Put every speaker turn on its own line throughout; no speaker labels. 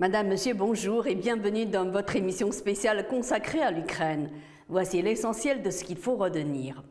Madame, Monsieur, bonjour et bienvenue dans votre émission spéciale consacrée à l'Ukraine. Voici l'essentiel de ce qu'il faut retenir.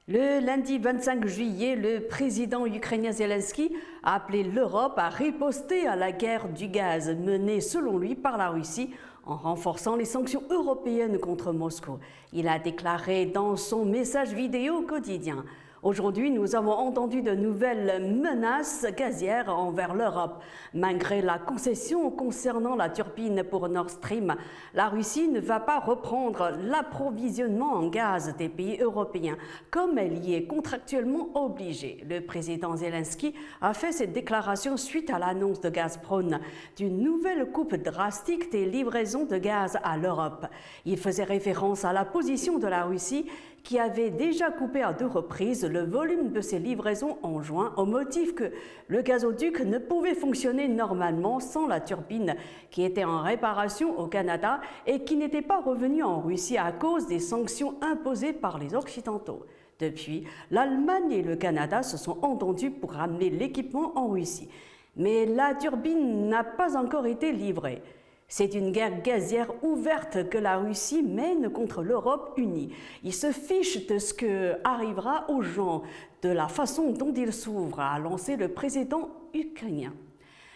Le lundi 25 juillet, le président ukrainien Zelensky a appelé l'Europe à riposter à la guerre du gaz menée selon lui par la Russie en renforçant les sanctions européennes contre Moscou. Il a déclaré dans son message vidéo quotidien: aujourd'hui, nous avons entendu de nouvelles menaces gazières envers l'Europe. Malgré la concession concernant la turbine pour Nord Stream, la Russie ne va pas reprendre l'approvisionnement en gaz des pays européens, comme elle y est contractuellement obligée. Le président Zelensky a fait cette déclaration suite à l'annonce de Gazprom d'une nouvelle coupe drastique des livraisons de gaz à l'Europe. Il faisait référence à la position de la Russie qui avait déjà coupé à 2 reprises le volume de ses livraisons en juin au motif que le gazoduc ne pouvait fonctionner normalement sans la turbine qui était en réparation au Canada et qui n'était pas revenue en Russie à cause des sanctions imposées par les Occidentaux. Depuis, l'Allemagne et le Canada se sont entendus pour ramener l'équipement en Russie. Mais la turbine n'a pas encore été livrée. C'est une guerre gazière ouverte que la Russie mène contre l'Europe unie. Il se fiche de ce que arrivera aux gens, de la façon dont ils s'ouvrent, a lancé le président ukrainien.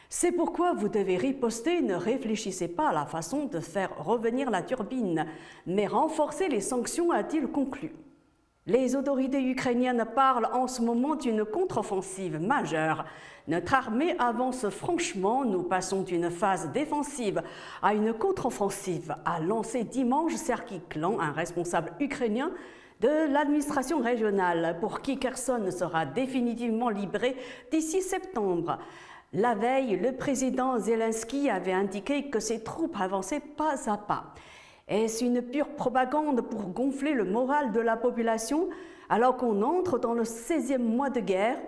C'est pourquoi vous devez riposter, ne réfléchissez pas à la façon de faire revenir la turbine, mais renforcer les sanctions, a-t-il conclu. Les autorités ukrainiennes parlent en ce moment d'une contre-offensive majeure. Notre armée avance franchement, nous passons d'une phase défensive à une contre-offensive, a lancé dimanche Serhiy Klan, un responsable ukrainien de l'administration régionale, pour qui Kherson sera définitivement libéré d'ici septembre. La veille, le président Zelensky avait indiqué que ses troupes avançaient pas à pas. Est-ce une pure propagande pour gonfler le moral de la population alors qu'on entre dans le 16e mois de guerre?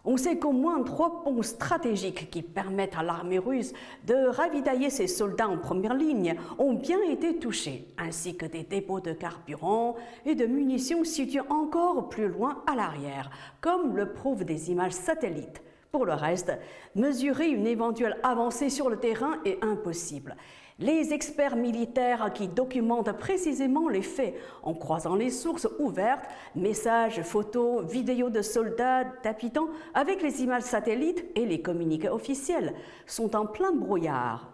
On sait qu'au moins 3 ponts stratégiques qui permettent à l'armée russe de ravitailler ses soldats en première ligne ont bien été touchés, ainsi que des dépôts de carburant et de munitions situés encore plus loin à l'arrière, comme le prouvent des images satellites. Pour le reste, mesurer une éventuelle avancée sur le terrain est impossible. Les experts militaires qui documentent précisément les faits en croisant les sources ouvertes, messages, photos, vidéos de soldats, d'habitants, avec les images satellites et les communiqués officiels, sont en plein brouillard.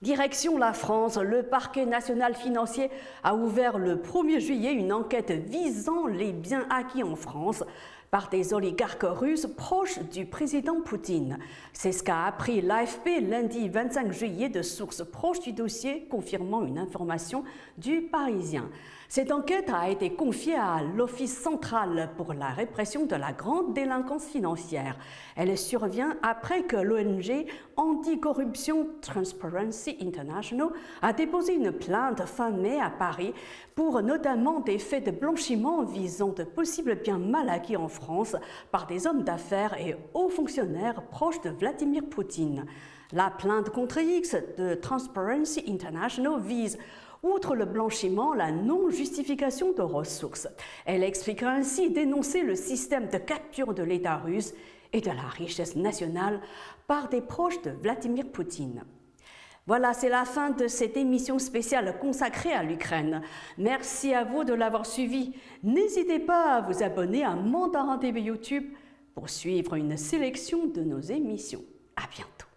Direction la France, le parquet national financier a ouvert le 1er juillet une enquête visant les biens acquis en France par des oligarques russes proches du président Poutine. C'est ce qu'a appris l'AFP lundi 25 juillet de sources proches du dossier, confirmant une information du Parisien. Cette enquête a été confiée à l'Office central pour la répression de la grande délinquance financière. Elle survient après que l'ONG anticorruption Transparency International a déposé une plainte fin mai à Paris pour notamment des faits de blanchiment visant de possibles biens mal acquis en France par des hommes d'affaires et hauts fonctionnaires proches de Vladimir Poutine. La plainte contre X de Transparency International vise, outre le blanchiment, la non-justification de ressources. Elle explique ainsi dénoncer le système de capture de l'État russe et de la richesse nationale par des proches de Vladimir Poutine. Voilà, c'est la fin de cette émission spéciale consacrée à l'Ukraine. Merci à vous de l'avoir suivi. N'hésitez pas à vous abonner à Mandarin TV YouTube pour suivre une sélection de nos émissions. À bientôt.